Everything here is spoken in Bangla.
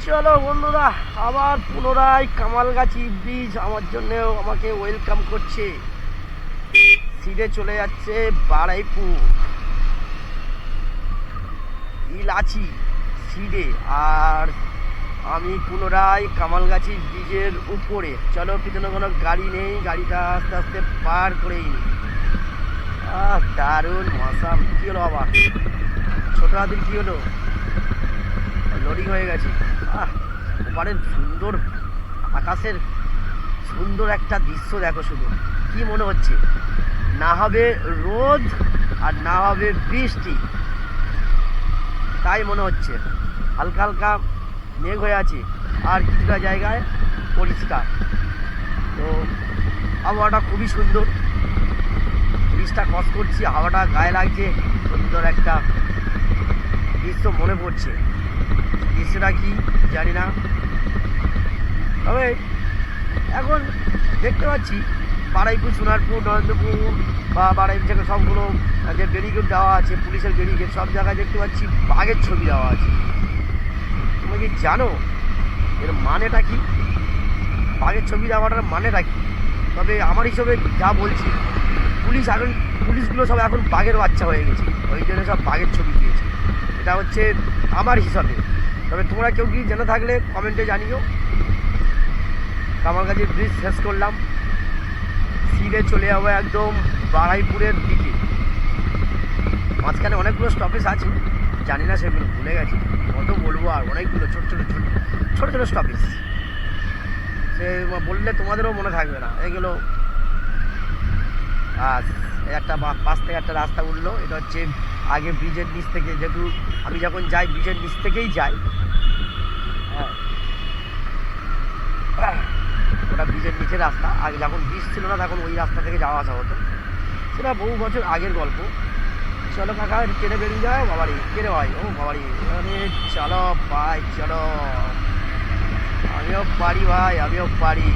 চলো বন্ধুরা, আবার পুনরায় কামালগাছি ব্রিজ আমার জন্য আমাকে ওয়েলকাম করছে। সিধে চলে যাচ্ছে বারুইপুর ইলাচি সিধে, আর আমি পুনরায় কামালগাছি ব্রিজের উপরে। চলো, পিছনে কোনো গাড়ি নেই, গাড়িটা আস্তে আস্তে পার করেই নি। দারুণ মশাম। কি হলো আবার? ছোট হাতির কি হলো? লোডিং হয়ে গেছে। ওপারের সুন্দর আকাশের সুন্দর একটা দৃশ্য দেখো, শুধু কি মনে হচ্ছে না হবে রোদ আর না হবে বৃষ্টি, তাই মনে হচ্ছে। হালকা হালকা মেঘ হয়ে আছে আর কিছুটা জায়গায় পরিষ্কার। তো আবহাওয়াটা খুবই সুন্দর, ব্রিজটা ক্রস করছি, হাওয়াটা গায়ে লাগছে, সুন্দর একটা দৃশ্য মনে পড়ছে। দৃশ্যটা কি জানি না, তবে এখন দেখতে পাচ্ছি বারুইপুর, সোনারপুর, নরেন্দ্রপুর বা বারুইপুর থেকে সবগুলো যে ব্যারিকেড দেওয়া আছে, পুলিশের ব্যারিকেড, সব জায়গায় দেখতে পাচ্ছি বাঘের ছবি দেওয়া আছে। তুমি কি জানো এর মানেটা কি? বাঘের ছবি দেওয়াটার মানেটা কি? তবে আমার হিসেবে যা বলছি, পুলিশগুলো সব এখন বাঘের বাচ্চা হয়ে গেছে, ওই জন্য সব বাঘের ছবি দিয়েছে। এটা হচ্ছে আমার হিসাবে। তবে তোমরা কেউ কি জেনে থাকলে কমেন্টে জানিও। কামালগাছি ব্রিজ শেষ করলাম, সিধে চলে যাবো একদম বারুইপুরের দিকে। মাঝখানে অনেকগুলো স্টপেজ আছে, জানি না সেগুলো ভুলে গেছি, কত বলবো আর। অনেকগুলো ছোট ছোট স্টপেজ, সে বললে তোমাদেরও মনে থাকবে না এগুলো। আর একটা পাশ থেকে একটা রাস্তা উঠলো, এটা হচ্ছে আগে ব্রিজের নিচ থেকে, যেহেতু আমি যখন যাই ব্রিজের নিচ থেকেই যাই। ওটা ব্রিজের নিচের রাস্তা, আগে যখন ব্রিজ ছিল না তখন ওই রাস্তা থেকে যাওয়া আসা হতো, সেটা বহু বছর আগের গল্প। চলো কাকা, ট্রেনে বেরিয়ে যায়। বাবারি কেড়ে ভাই, ও বাবারি, চলো ভাই চলো, আমিও পারি ভাই, আমিও পারি।